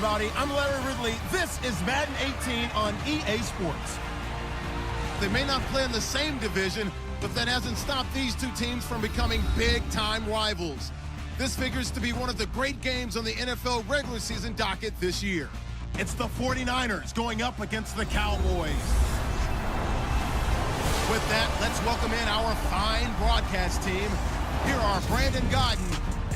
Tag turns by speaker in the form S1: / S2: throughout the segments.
S1: everybody. I'm Larry Ridley. This is Madden 18 on EA Sports. They may not play in the same division, but that hasn't stopped these two teams from becoming big-time rivals. This figures to be one of the great games on the NFL regular season docket this year. It's the 49ers going up against the Cowboys. With that, let's welcome in our fine broadcast team. Here are Brandon Godden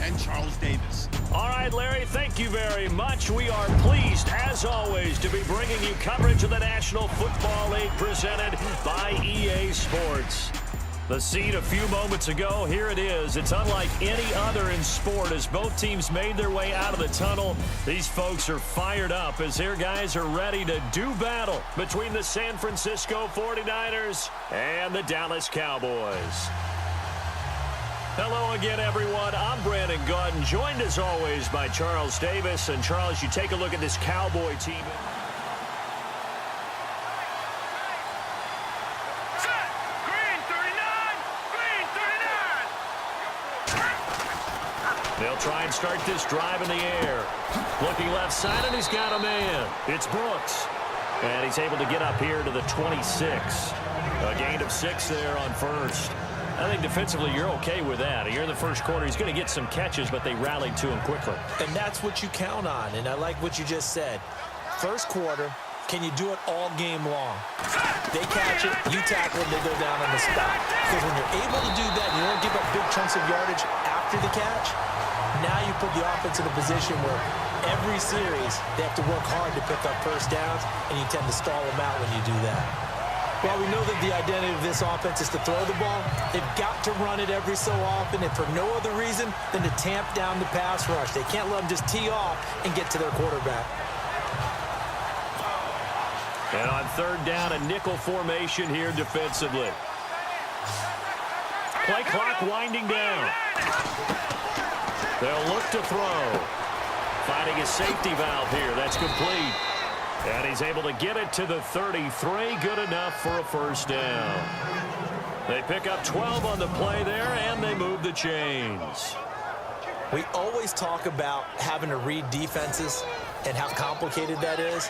S1: and Charles Davis.
S2: All right, Larry, thank you very much. We are pleased, as always, to be bringing you coverage of the National Football League presented by EA Sports. The scene a few moments ago, here it is. It's unlike any other in sport as both teams made their way out of the tunnel. These folks are fired up as their guys are ready to do battle between the San Francisco 49ers and the Dallas Cowboys. Hello again, everyone. I'm Brandon Godden, joined as always by Charles Davis. And Charles, you take a look at this Cowboy team. They'll try and start this drive in the air. Looking left side, and he's got a man. It's Brooks. And he's able to get up here to the 26. A gain of 6 there on first. I think defensively you're okay with that. Here in the first quarter, he's going to get some catches, but they rallied to him quickly.
S3: And that's what you count on, and I like what you just said. First quarter, can you do it all game long? They catch it, you tackle it, they go down on the spot. Because when you're able to do that, and you don't give up big chunks of yardage after the catch, now you put the offense in a position where every series they have to work hard to pick up first downs, and you tend to stall them out when you do that. Well, we know that the identity of this offense is to throw the ball. They've got to run it every so often, and for no other reason than to tamp down the pass rush. They can't let them just tee off and get to their quarterback.
S2: And on third down, a nickel formation here defensively. Play clock winding down. They'll look to throw. Finding a safety valve here. That's complete. And he's able to get it to the 33. Good enough for a first down. They pick up 12 on the play there, and they move the chains.
S3: We always talk about having to read defenses and how complicated that is.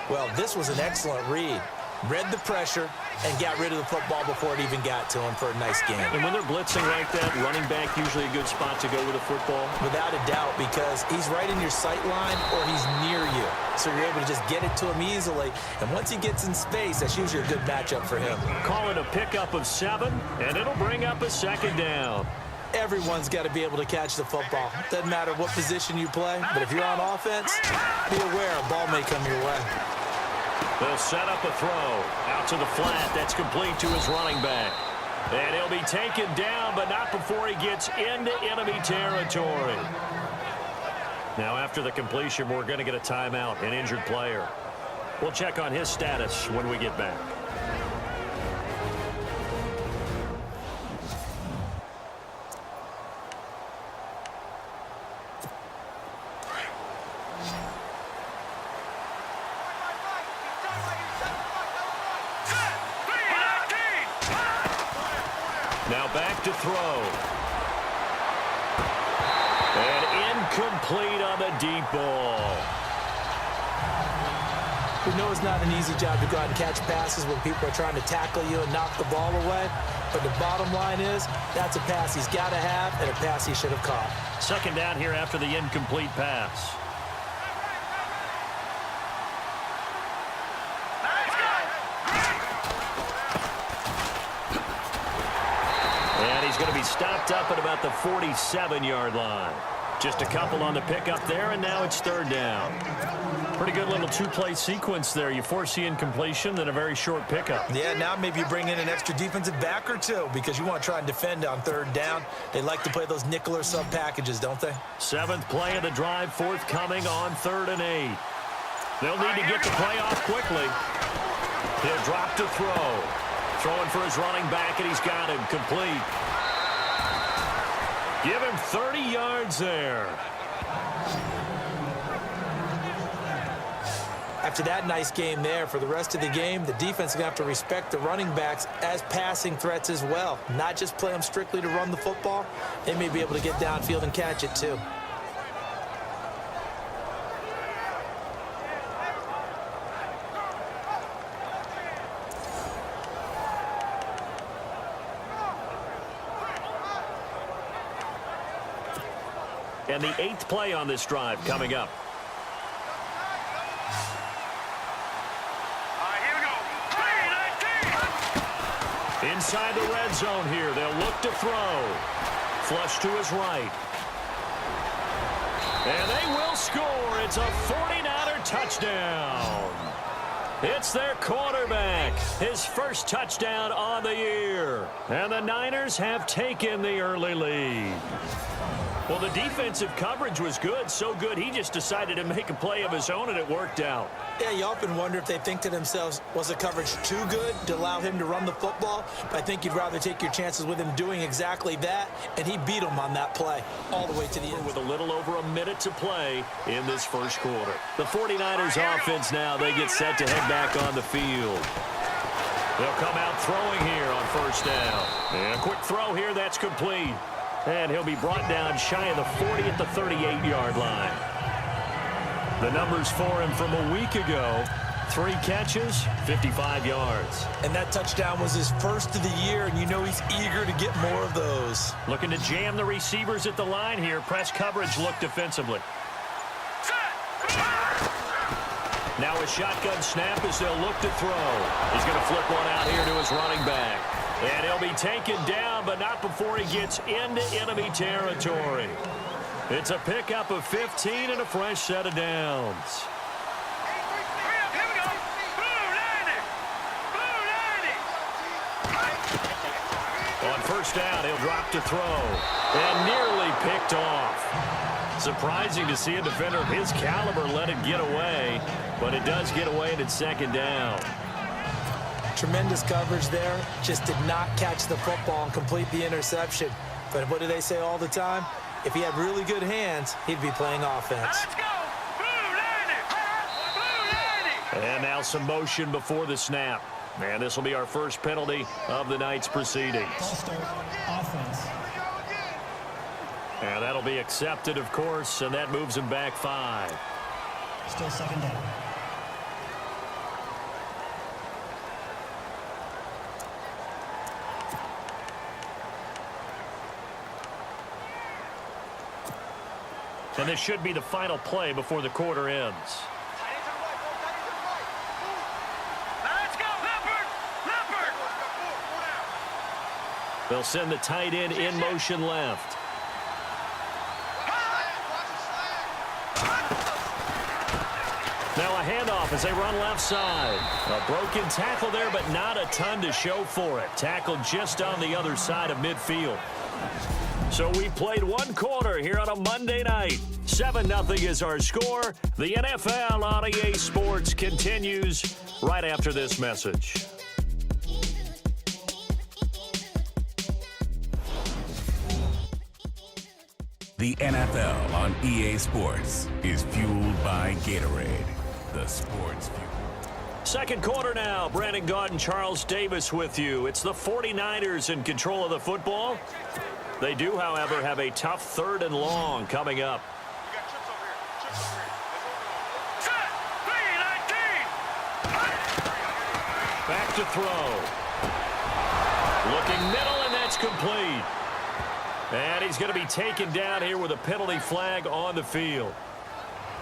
S3: Well, this was an excellent read. Read the pressure and got rid of the football before it even got to him for a nice game.
S2: And when they're blitzing like that, running back usually a good spot to go with the football?
S3: Without a doubt, because he's right in your sight line or he's near you. So you're able to just get it to him easily. And once he gets in space, that's usually a good matchup for him.
S2: Call it a pickup of 7, and it'll bring up a second down.
S3: Everyone's got to be able to catch the football. Doesn't matter what position you play, but if you're on offense, be aware a ball may come your way.
S2: They'll set up a throw. Out to the flat. That's complete to his running back. And he'll be taken down, but not before he gets into enemy territory. Now, after the completion, we're going to get a timeout, an injured player. We'll check on his status when we get back. Now back to throw. And incomplete on the deep ball.
S3: We know it's not an easy job to go out and catch passes when people are trying to tackle you and knock the ball away. But the bottom line is, that's a pass he's got to have and a pass he should have caught.
S2: Second down here after the incomplete pass. Going to be stopped up at about the 47-yard line. Just a couple on the pickup there, and now it's third down. Pretty good little two-play sequence there. You force the incompletion, then a very short pickup.
S3: Yeah, now maybe you bring in an extra defensive back or two because you want to try and defend on third down. They like to play those nickel or sub packages, don't they?
S2: 7th play of the drive, forthcoming on 3rd and 8. They'll need to get the play off quickly. He'll drop to throw. Throwing for his running back, and he's got him complete. Give him 30 yards there.
S3: After that nice game there, for the rest of the game, the defense is going to have to respect the running backs as passing threats as well. Not just play them strictly to run the football. They may be able to get downfield and catch it too.
S2: And the 8th play on this drive coming up.
S4: Here we go. 3-19.
S2: Inside the red zone here. They'll look to throw. Flush to his right. And they will score. It's a 49er touchdown. It's their quarterback. His first touchdown on the year. And the Niners have taken the early lead. Well, the defensive coverage was good, so good he just decided to make a play of his own, and it worked out.
S3: Yeah, you often wonder if they think to themselves, was the coverage too good to allow him to run the football? I think you'd rather take your chances with him doing exactly that, and he beat him on that play all the way to the end.
S2: With a little over a minute to play in this first quarter. The 49ers offense now, they get set to head back on the field. They'll come out throwing here on first down. And a quick throw here, that's complete. And he'll be brought down shy of the 40 at the 38-yard line. The numbers for him from a week ago, 3 catches, 55 yards.
S3: And that touchdown was his first of the year, and you know he's eager to get more of those.
S2: Looking to jam the receivers at the line here. Press coverage look defensively. Now a shotgun snap as they'll look to throw. He's going to flip one out here to his running back. And he'll be taken down, but not before he gets into enemy territory. It's a pickup of 15 and a fresh set of downs.
S4: Here we go. Blue 90.
S2: On first down, he'll drop to throw. And nearly picked off. Surprising to see a defender of his caliber let it get away, but it does get away and it's second down.
S3: Tremendous coverage there. Just did not catch the football and complete the interception. But what do they say all the time? If he had really good hands, he'd be playing offense.
S4: Let's go. Blue 90. Blue 90.
S2: And now some motion before the snap. And this will be our first penalty of the night's proceedings.
S5: Offense.
S2: And that'll be accepted, of course, and that moves him back 5.
S5: Still second down.
S2: And this should be the final play before the quarter ends.
S4: Let's go. Leopard. Leopard.
S2: They'll send the tight end in motion left. Now a handoff as they run left side. A broken tackle there, but not a ton to show for it. Tackled just on the other side of midfield. So we played one quarter here on a Monday night. 7-0 is our score. The NFL on EA Sports continues right after this message.
S6: The NFL on EA Sports is fueled by Gatorade, the sports fuel.
S2: Second quarter now. Brandon Gaudin, Charles Davis with you. It's the 49ers in control of the football. They do, however, have a tough 3rd and long coming up. Back to throw. Looking middle, and that's complete. And he's going to be taken down here with a penalty flag on the field.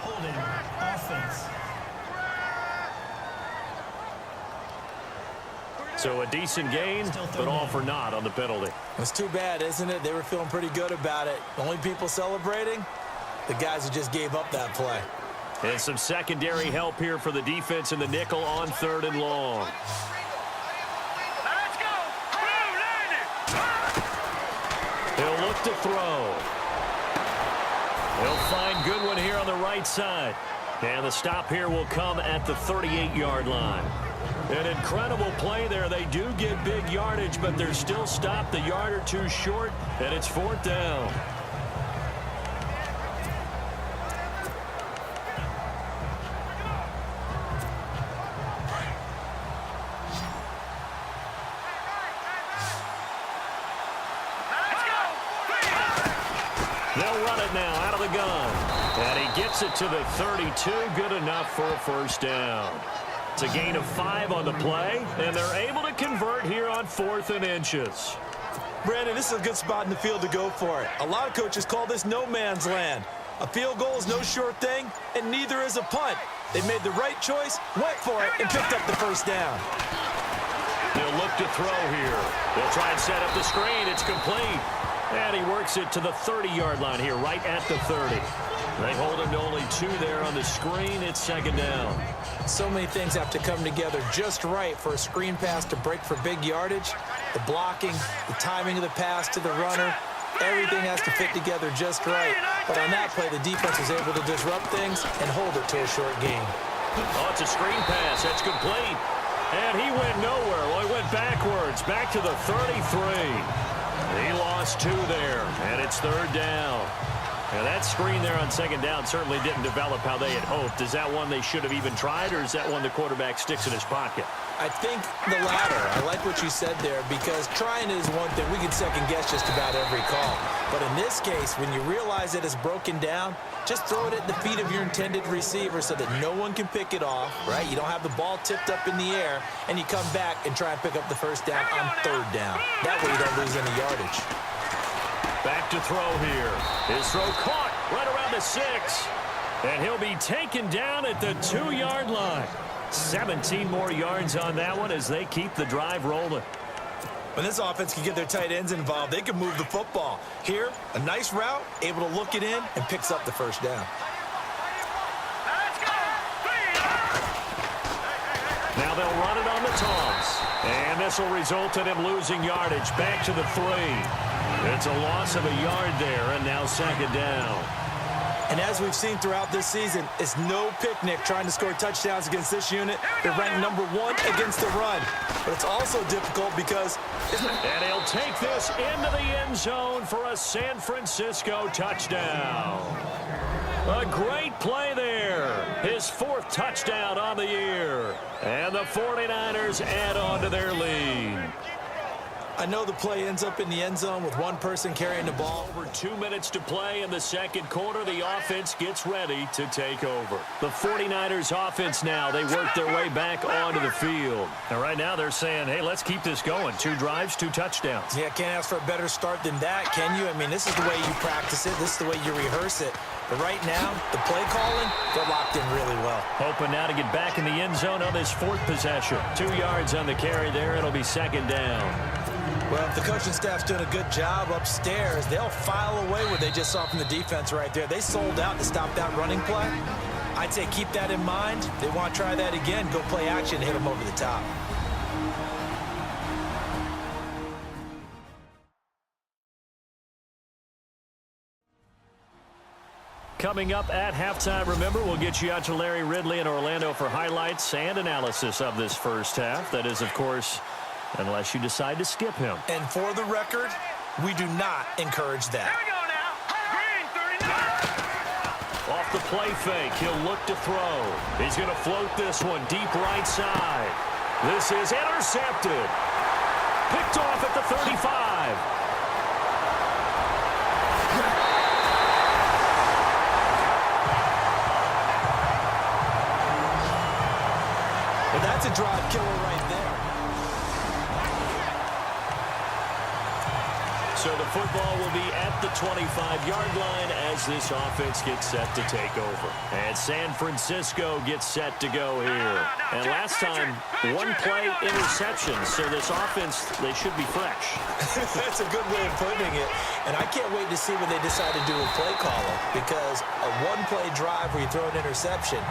S5: Holding offense.
S2: So a decent gain, but all for naught on the penalty.
S3: It's too bad, isn't it? They were feeling pretty good about it. The only people celebrating, the guys who just gave up that play.
S2: And some secondary help here for the defense in the nickel on 3rd and long.
S4: Let's go. Blue 90.
S2: He'll look to throw. He'll find Goodwin here on the right side. And the stop here will come at the 38-yard line. An incredible play there. They do get big yardage, but they're still stopped a yard or two short, and it's 4th down. They'll run it now out of the gun. And he gets it to the 32. Good enough for a first down. It's a gain of 5 on the play, and they're able to convert here on 4th and inches.
S3: Brandon, this is a good spot in the field to go for it. A lot of coaches call this no man's land. A field goal is no sure thing, and neither is a punt. They made the right choice, went for it, and picked up the first down.
S2: They'll look to throw here. They'll try and set up the screen. It's complete. And he works it to the 30-yard line here, right at the 30. They hold him to only 2 there on the screen. It's second down.
S3: So many things have to come together just right for a screen pass to break for big yardage. The blocking, the timing of the pass to the runner, everything has to fit together just right. But on that play, the defense was able to disrupt things and hold it to a short gain.
S2: Oh, it's a screen pass. That's complete. And he went nowhere. Well, he went backwards, back to the 33. He lost 2 there, and it's third down. Now, that screen there on second down certainly didn't develop how they had hoped. Is that one they should have even tried, or is that one the quarterback sticks in his pocket?
S3: I think the latter. I like what you said there, because trying is one thing. We can second-guess just about every call. But in this case, when you realize that it's broken down, just throw it at the feet of your intended receiver so that no one can pick it off, right? You don't have the ball tipped up in the air, and you come back and try and pick up the first down on third down. That way you don't lose any yardage.
S2: Back to throw here. His throw caught right around the 6. And he'll be taken down at the 2-yard line. 17 more yards on that one as they keep the drive rolling.
S3: When this offense can get their tight ends involved, they can move the football. Here, a nice route, able to look it in, and picks up the first down.
S4: Let's go.
S2: Now they'll run it on the toss. And this will result in him losing yardage. Back to the 3. It's a loss of a yard there, and now second down.
S3: And as we've seen throughout this season, it's no picnic trying to score touchdowns against this unit. They're ranked number 1 against the run. But it's also difficult because...
S2: And he'll take this into the end zone for a San Francisco touchdown. A great play there. His 4th touchdown on the year. And the 49ers add on to their lead.
S3: I know the play ends up in the end zone with one person carrying the ball.
S2: Over 2 minutes to play in the second quarter. The offense gets ready to take over. The 49ers offense now, they work their way back onto the field. And right now they're saying, hey, let's keep this going. 2 drives, 2 touchdowns.
S3: Yeah, can't ask for a better start than that, can you? I mean, this is the way you practice it. This is the way you rehearse it. But right now, the play calling, they're locked in really well.
S2: Hoping now to get back in the end zone on this 4th possession. 2 yards on the carry there. It'll be second down.
S3: Well, if the coaching staff's doing a good job upstairs, they'll file away what they just saw from the defense right there. They sold out to stop that running play. I'd say keep that in mind. They want to try that again, go play action, hit them over the top.
S2: Coming up at halftime, remember, we'll get you out to Larry Ridley in Orlando for highlights and analysis of this first half. That is, of course, unless you decide to skip him.
S3: And for the record, we do not encourage that.
S4: Here we go now. Green 39.
S2: Off the play fake, he'll look to throw. He's going to float this one deep right side. This is intercepted. Picked off at the 35.
S3: Well, that's a drive killer right there.
S2: So the football will be at the 25-yard line as this offense gets set to take over. And San Francisco gets set to go here. And last time, 1 play interception. So this offense, they should be fresh.
S3: That's a good way of putting it. And I can't wait to see what they decide to do with play calling, because a 1-play drive where you throw an interception,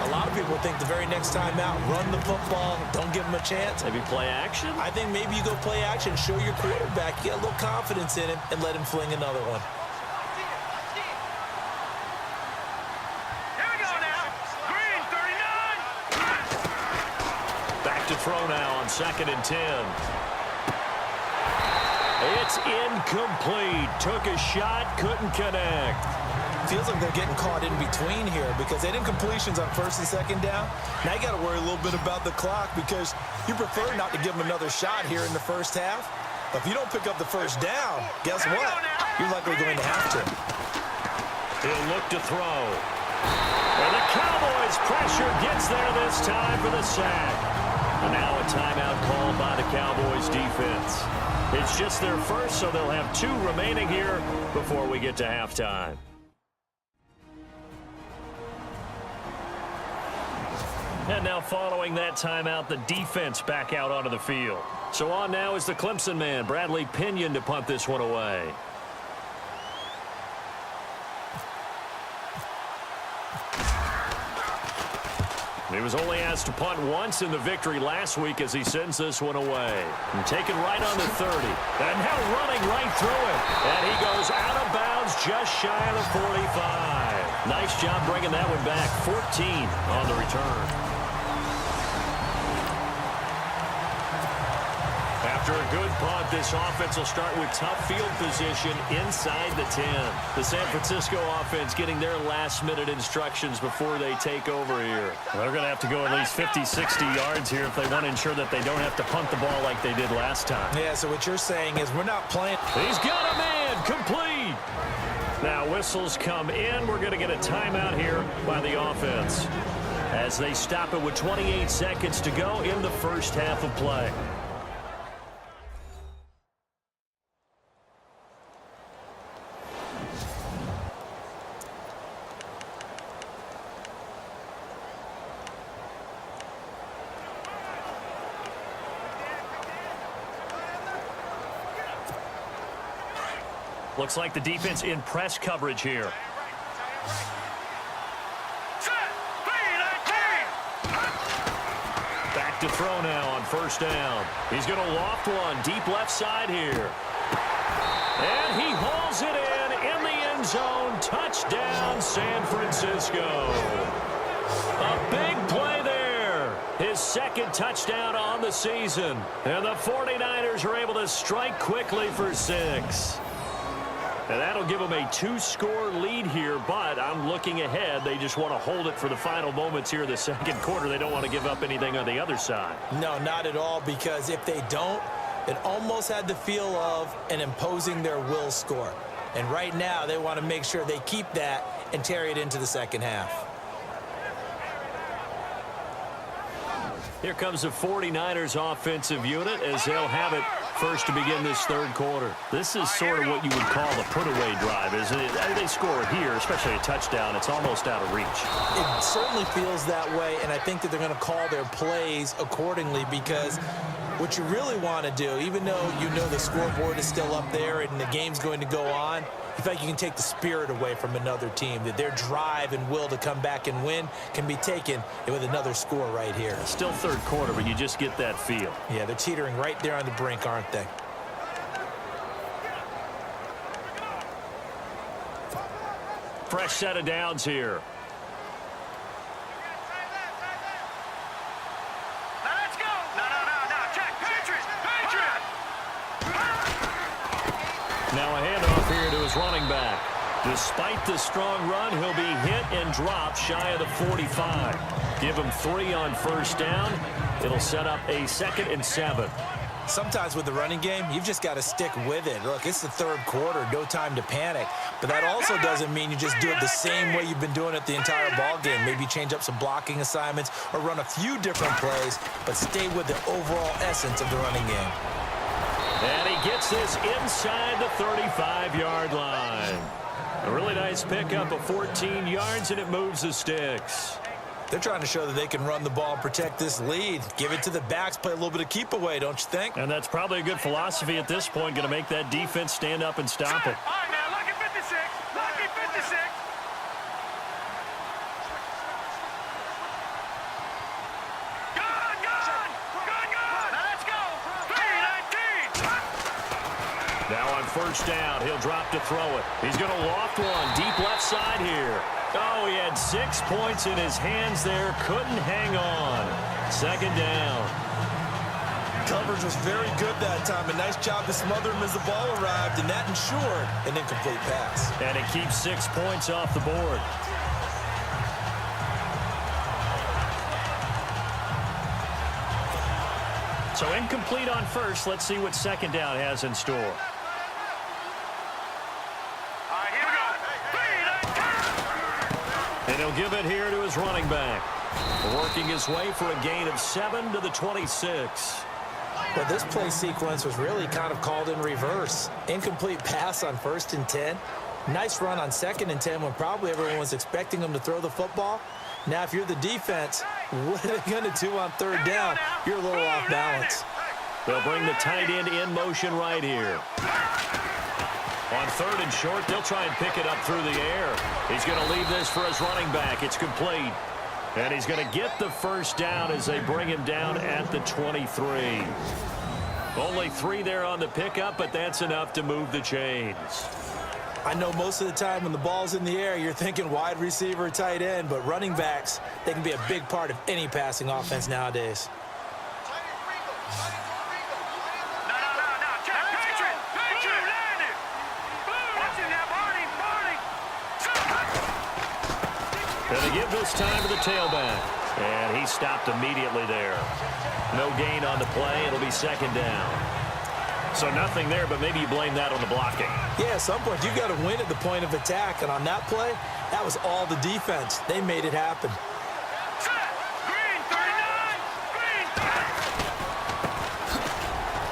S3: a lot of people think the very next time out, run the football, don't give them a chance.
S2: Maybe play action?
S3: I think maybe you go play action, show your quarterback, get a little confidence in him, and let him fling another one.
S4: Here we go now. Green 39.
S2: Back to throw now on 2nd and 10. It's incomplete. Took a shot, couldn't connect.
S3: Feels like they're getting caught in between here because they did completions on 1st and 2nd down. Now you got to worry a little bit about the clock because you prefer not to give them another shot here in the first half. But if you don't pick up the first down, guess what? You're likely going to have to.
S2: He'll look to throw. And the Cowboys pressure gets there this time for the sack. And now a timeout called by the Cowboys defense. It's just their first, so they'll have 2 remaining here before we get to halftime. And now following that timeout, the defense back out onto the field. So on now is the Clemson man, Bradley Pinion, to punt this one away. He was only asked to punt once in the victory last week as he sends this one away. And taken right on the 30. And now running right through it. And he goes out of bounds just shy of the 45. Nice job bringing that one back. 14 on the return. After a good punt, this offense will start with tough field position inside the 10. The San Francisco offense getting their last-minute instructions before they take over here. They're going to have to go at least 50, 60 yards here if they want to ensure that they don't have to punt the ball like they did last time.
S3: Yeah, so what you're saying is we're not playing.
S2: He's got a man, complete. Now whistles come in. We're going to get a timeout here by the offense as they stop it with 28 seconds to go in the first half of play. Looks like the defense in press coverage here. Back to throw now on first down. He's going to loft one deep left side here. And he hauls it in the end zone. Touchdown, San Francisco. A big play there. His second touchdown on the season. And the 49ers are able to strike quickly for 6. And that'll give them a 2-score lead here, but I'm looking ahead. They just want to hold it for the final moments here in the second quarter. They don't want to give up anything on the other side.
S3: No, not at all, because if they don't, it almost had the feel of an imposing their will score. And right now, they want to make sure they keep that and carry it into the second half.
S2: Here comes the 49ers offensive unit as they'll have it first to begin this third quarter. This is sort of what you would call a put-away drive, isn't it? They score here, especially a touchdown. It's almost out of reach.
S3: It certainly feels that way, and I think that they're going to call their plays accordingly, because what you really want to do, even though you know the scoreboard is still up there and the game's going to go on, you feel like you can take the spirit away from another team, that their drive and will to come back and win can be taken with another score right here.
S2: Still third quarter, but you just get that feel.
S3: Yeah, they're teetering right there on the brink, aren't they?
S2: Fresh set of downs here. Now a handoff here to his running back. Despite the strong run, he'll be hit and dropped shy of the 45. Give him 3 on first down. It'll set up a 2nd and 7.
S3: Sometimes with the running game, you've just got to stick with it. Look, it's the third quarter, no time to panic. But that also doesn't mean you just do it the same way you've been doing it the entire ball game. Maybe change up some blocking assignments or run a few different plays, but stay with the overall essence of the running game.
S2: And he gets this inside the 35-yard line. A really nice pickup of 14 yards, and it moves the sticks.
S3: They're trying to show that they can run the ball and protect this lead. Give it to the backs, play a little bit of keep away, don't you think?
S2: And that's probably a good philosophy at this point, going to make that defense stand up and stop it.
S4: All right, now, lucky 56. Lucky 56.
S2: Now on first down, he'll drop to throw it. He's going to loft one deep left side here. Oh, he had 6 points in his hands there. Couldn't hang on. 2nd down.
S3: Coverage was very good that time. A nice job to smother him as the ball arrived, and that ensured an incomplete pass.
S2: And it keeps 6 points off the board. So incomplete on first. Let's see what 2nd down has in store. And he'll give it here to his running back. Working his way for a gain of 7 to the 26.
S3: Well, this play sequence was really kind of called in reverse. Incomplete pass on 1st and 10. Nice run on 2nd and 10 when probably everyone was expecting them to throw the football. Now, if you're the defense, what are they going to do on 3rd down? You're a little off balance.
S2: They'll bring the tight end in motion right here. On 3rd and short, they'll try and pick it up through the air. He's going to leave this for his running back. It's complete. And he's going to get the 1st down as they bring him down at the 23. Only 3 there on the pickup, but that's enough to move the chains.
S3: I know most of the time when the ball's in the air, you're thinking wide receiver, tight end, but running backs, they can be a big part of any passing offense nowadays.
S2: Going to give this time to the tailback. And he stopped immediately there. No gain on the play. It'll be 2nd down. So nothing there, but maybe you blame that on the blocking.
S3: Yeah, at some point you've got to win at the point of attack. And on that play, that was all the defense. They made it happen.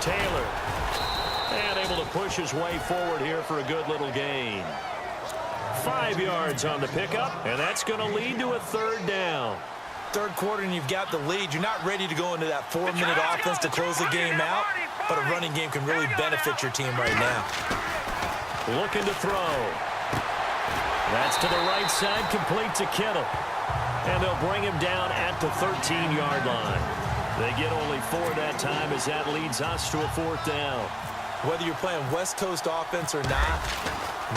S2: Taylor. And able to push his way forward here for a good little gain. 5 yards on the pickup, and that's going to lead to a 3rd down.
S3: 3rd quarter and you've got the lead. You're not ready to go into that 4-minute offense to close the game out, but a running game can really benefit your team right now.
S2: Looking to throw. That's to the right side, complete to Kittle. And they'll bring him down at the 13-yard line. They get only 4 that time as that leads us to a 4th down.
S3: Whether you're playing West Coast offense or not,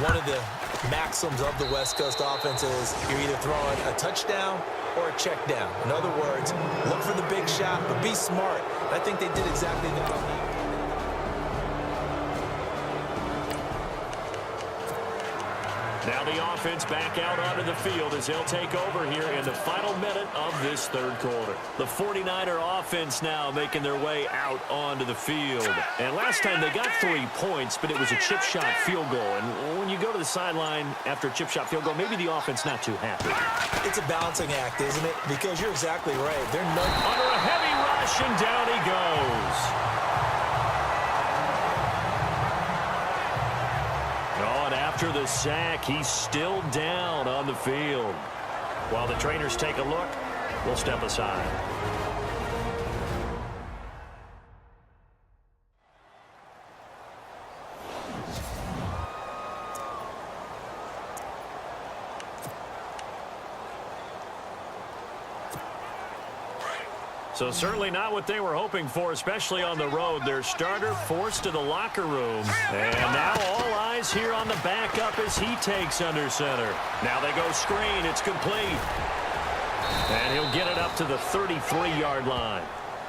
S3: one of the maxims of the West Coast offense is you're either throwing a touchdown or a check down. In other words, look for the big shot, but be smart. I think they did exactly that.
S2: Now the offense back out onto the field as they'll take over here in the final minute of this 3rd quarter. The 49er offense now making their way out onto the field. And last time they got 3 points, but it was a chip shot field goal. And when you go to the sideline after a chip shot field goal, maybe the offense not too happy.
S3: It's a balancing act, isn't it? Because you're exactly right. They're not
S2: under a heavy rush, and down he goes. After the sack, he's still down on the field. While the trainers take a look, we'll step aside. So certainly not what they were hoping for, especially on the road. Their starter forced to the locker room. And now all eyes here on the backup as he takes under center. Now they go screen. It's complete. And he'll get it up to the 33-yard line.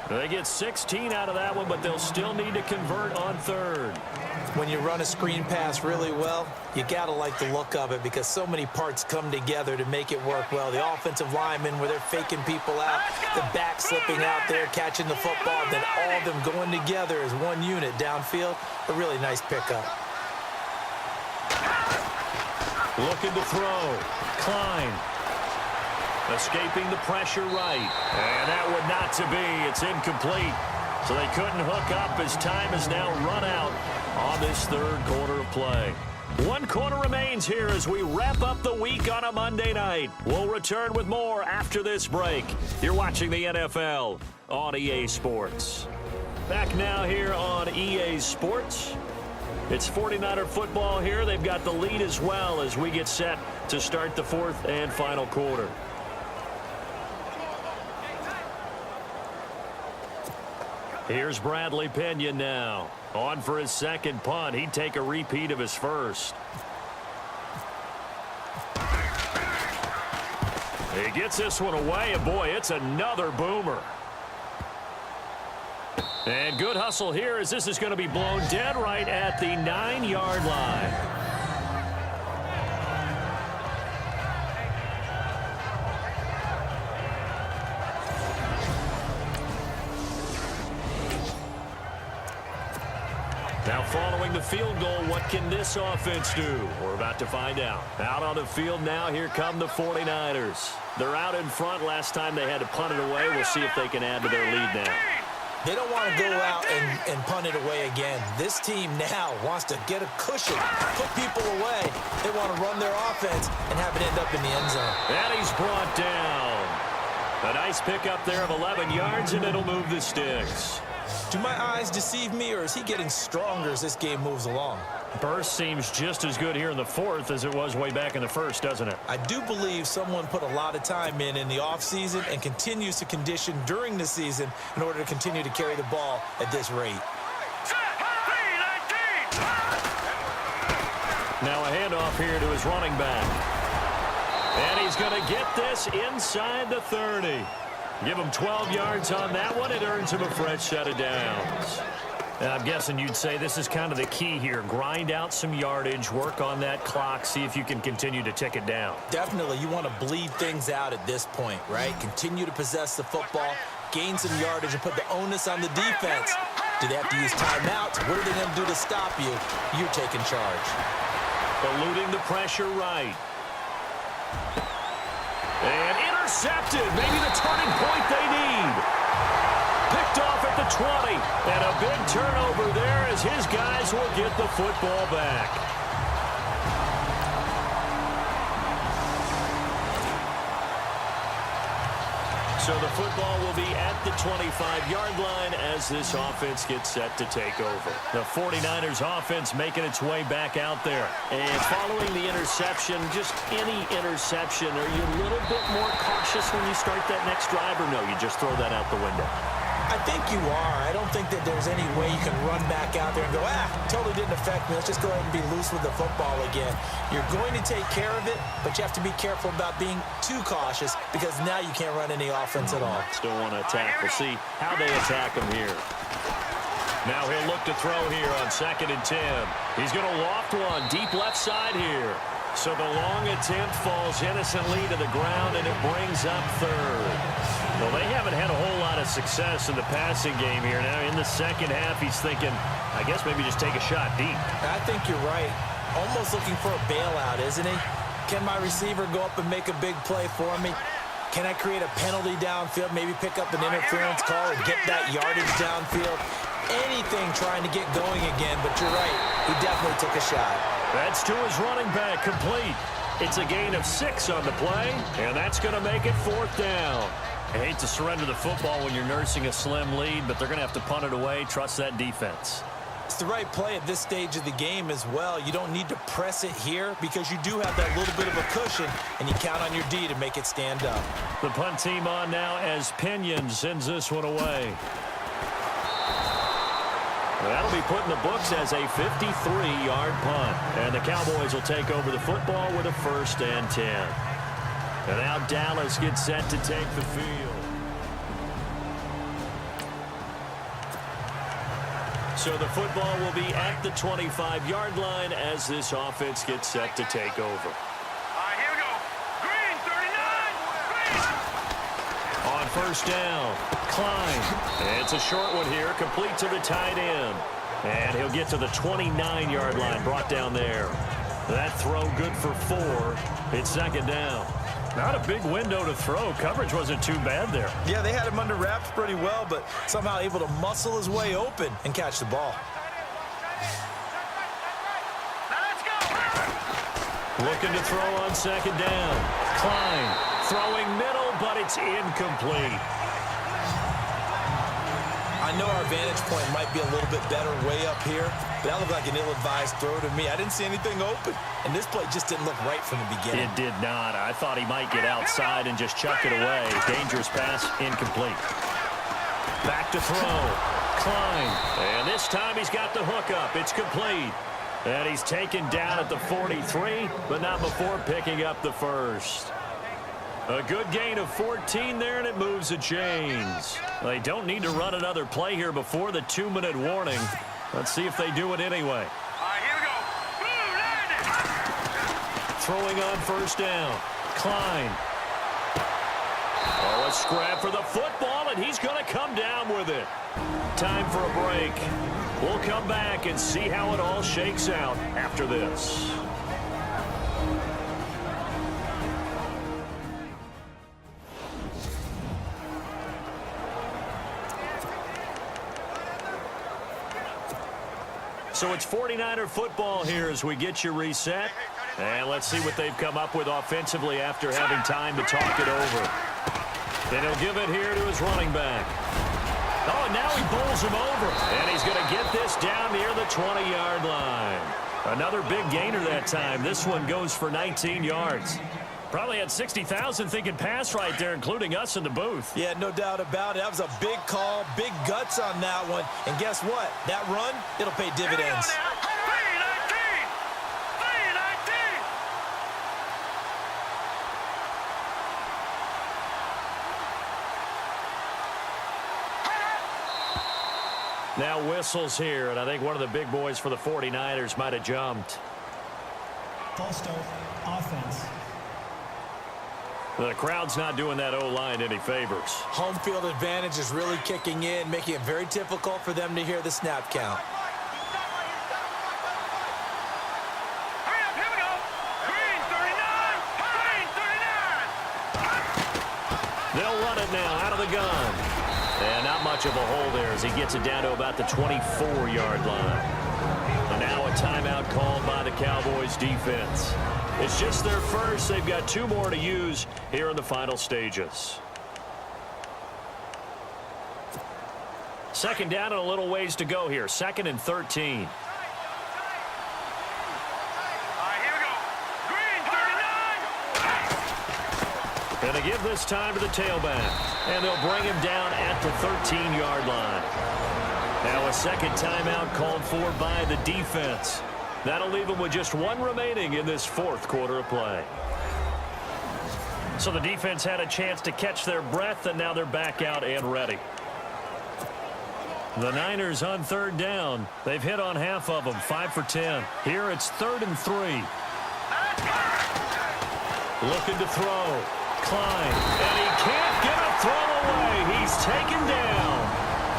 S2: They get 16 out of that one, but they'll still need to convert on 3rd.
S3: When you run a screen pass really well, you got to like the look of it because so many parts come together to make it work well. The offensive linemen where they're faking people out, the back slipping out there, catching the football, then all of them going together as one unit downfield. A really nice pickup.
S2: Looking to throw. Klein. Escaping the pressure right. And that would not to be. It's incomplete. So they couldn't hook up as time is now run out on this 3rd quarter of play. 1 quarter remains here as we wrap up the week on a Monday night. We'll return with more after this break. You're watching the NFL on EA Sports. Back now here on EA Sports. It's 49er football here. They've got the lead as well as we get set to start the 4th and final quarter. Here's Bradley Pinion now. On for his 2nd punt. He'd take a repeat of his 1st. He gets this one away, and boy, it's another boomer. And good hustle here as this is going to be blown dead right at the 9-yard line. Now following the field goal, what can this offense do? We're about to find out. Out on the field now, here come the 49ers. They're out in front. Last time they had to punt it away. We'll see if they can add to their lead now.
S3: They don't want to go out and punt it away again. This team now wants to get a cushion, put people away. They want to run their offense and have it end up in the end zone.
S2: And he's brought down. A nice pickup there of 11 yards, and it'll move the sticks.
S3: Do my eyes deceive me, or is he getting stronger as this game moves along?
S2: Burst seems just as good here in the fourth as it was way back in the first, doesn't it?
S3: I do believe someone put a lot of time in the offseason and continues to condition during the season in order to continue to carry the ball at this rate.
S2: Now a handoff here to his running back. And he's going to get this inside the 30. Give him 12 yards on that one. It earns him a fresh set of downs. And I'm guessing you'd say this is kind of the key here. Grind out some yardage, work on that clock, see if you can continue to tick it down.
S3: Definitely, you want to bleed things out at this point, right? Continue to possess the football, gain some yardage, and put the onus on the defense. Do they have to use timeouts? What are they going to do to stop you? You're taking charge.
S2: Eluding the pressure right. And intercepted. Maybe the turning point they need. Picked off at the 20. And a big turnover there as his guys will get the football back. So the football will be at the 25-yard line as this offense gets set to take over. The 49ers offense making its way back out there. And following the interception, just any interception, are you a little bit more cautious when you start that next drive, or no, you just throw that out the window?
S3: I think you are. I don't think that there's any way you can run back out there and go, totally didn't affect me. Let's just go ahead and be loose with the football again. You're going to take care of it, but you have to be careful about being too cautious because now you can't run any offense at all.
S2: Still want to attack. We'll see how they attack him here. Now he'll look to throw here on 2nd and 10. He's going to loft one deep left side here. So the long attempt falls innocently to the ground, and it brings up 3rd. Well, they haven't had a whole lot of success in the passing game here. Now in the second half, he's thinking, I guess maybe just take a shot deep.
S3: I think you're right. Almost looking for a bailout, isn't he? Can my receiver go up and make a big play for me? Can I create a penalty downfield, maybe pick up an interference call and get that yardage downfield? Anything trying to get going again, but you're right. He definitely took a shot.
S2: That's to his running back, complete. It's a gain of 6 on the play, and that's going to make it 4th down. I hate to surrender the football when you're nursing a slim lead, but they're going to have to punt it away. Trust that defense.
S3: It's the right play at this stage of the game as well. You don't need to press it here because you do have that little bit of a cushion, and you count on your D to make it stand up.
S2: The punt team on now as Pinion sends this one away. That'll be put in the books as a 53-yard punt. And the Cowboys will take over the football with a 1st and 10. And now Dallas gets set to take the field. So the football will be at the 25-yard line as this offense gets set to take over.
S4: Here we go. Green, 39. Green.
S2: On 1st down, Klein. It's a short one here, complete to the tight end. And he'll get to the 29-yard line, brought down there. That throw good for 4. It's 2nd down. Not a big window to throw. Coverage wasn't too bad there.
S3: Yeah, they had him under wraps pretty well, but somehow able to muscle his way open and catch the ball.
S4: Now let's go.
S2: Looking to throw on 2nd down. Klein throwing middle, but it's incomplete.
S3: I know our vantage point might be a little bit better way up here, but that looked like an ill-advised throw to me. I didn't see anything open, and this play just didn't look right from the beginning.
S2: It did not. I thought he might get outside and just chuck it away. Dangerous pass, incomplete. Back to throw. Klein. And this time he's got the hook up. It's complete. And he's taken down at the 43, but not before picking up the 1st. A good gain of 14 there, and it moves the chains. They don't need to run another play here before the 2-minute warning. Let's see if they do it anyway.
S4: Here we go. Blue, landing.
S2: Throwing on 1st down. Klein. Oh, a scrap for the football, and he's going to come down with it. Time for a break. We'll come back and see how it all shakes out after this. So it's 49er football here as we get you reset. And let's see what they've come up with offensively after having time to talk it over. And he'll give it here to his running back. Oh, and now he bowls him over. And he's going to get this down near the 20-yard line. Another big gainer that time. This one goes for 19 yards. Probably had 60,000 thinking pass right there, including us in the booth.
S3: Yeah, no doubt about it. That was a big call, big guts on that one. And guess what? That run, it'll pay dividends.
S2: Now whistles here, and I think one of the big boys for the 49ers might have jumped.
S5: False start, offense.
S2: The crowd's not doing that O-line any favors.
S3: Home field advantage is really kicking in, making it very difficult for them to hear the snap count.
S4: Hurry up, here we go. Green 39, green 39.
S2: They'll run it now out of the gun. And not much of a hole there as he gets it down to about the 24-yard line. And now a timeout called by the Cowboys defense. It's just their first. They've got 2 more to use here in the final stages. Second down and a little ways to go here. 2nd and 13. Going to give this time to the tailback. And they'll bring him down at the 13-yard line. Now a second timeout called for by the defense. That'll leave them with just 1 remaining in this 4th quarter of play. So the defense had a chance to catch their breath, and now they're back out and ready. The Niners on 3rd down. They've hit on half of them, 5 for 10. Here it's 3rd and 3. Looking to throw. Klein, and he can't get a throw away. He's taken down.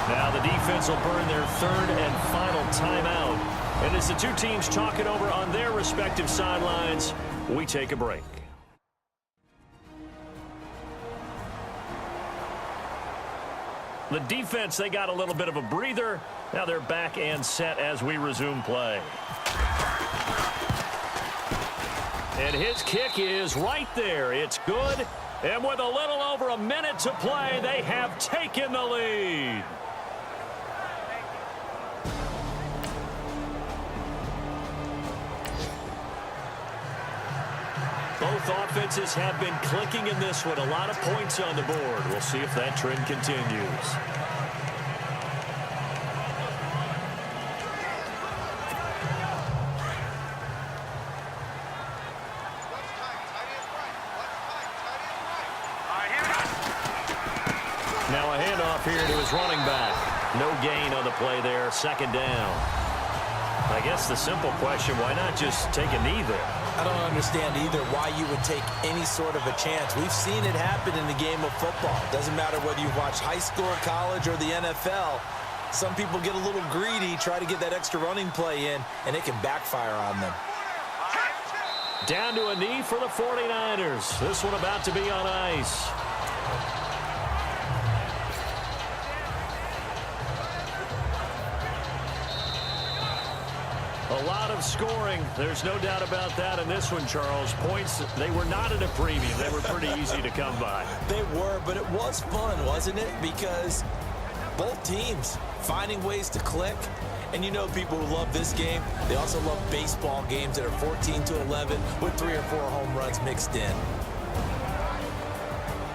S2: Now the defense will burn their 3rd and final timeout. And as the 2 teams talk it over on their respective sidelines, we take a break. The defense, they got a little bit of a breather. Now they're back and set as we resume play. And his kick is right there. It's good. And with a little over a minute to play, they have taken the lead. Both offenses have been clicking in this one. A lot of points on the board. We'll see if that trend continues. Now a handoff here to his running back. No gain on the play there. 2nd down. I guess the simple question, why not just take a knee there?
S3: I don't understand either why you would take any sort of a chance. We've seen it happen in the game of football. Doesn't matter whether you watch high school, college, or the NFL. Some people get a little greedy, try to get that extra running play in, and it can backfire on them.
S2: Down to a knee for the 49ers. This one about to be on ice. A lot of scoring. There's no doubt about that in this one, Charles. Points, they were not at a premium. They were pretty easy to come by.
S3: They were, but it was fun, wasn't it? Because both teams finding ways to click. And you know people who love this game, they also love baseball games that are 14-11 with 3 or 4 home runs mixed in.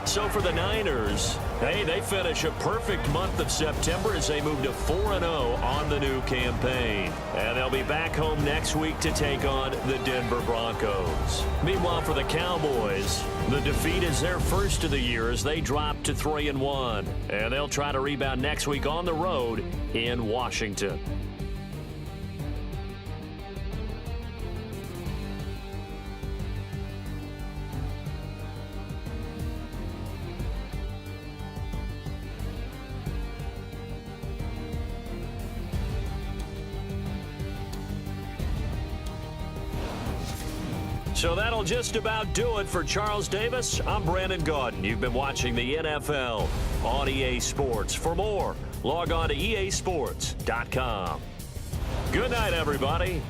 S2: So for the Niners, hey, they finish a perfect month of September as they move to 4-0 on the new campaign. And they'll be back home next week to take on the Denver Broncos. Meanwhile, for the Cowboys, the defeat is their first of the year as they drop to 3-1. And they'll try to rebound next week on the road in Washington. So that'll just about do it for Charles Davis. I'm Brandon Gaudin. You've been watching the NFL on EA Sports. For more, log on to easports.com. Good night, everybody.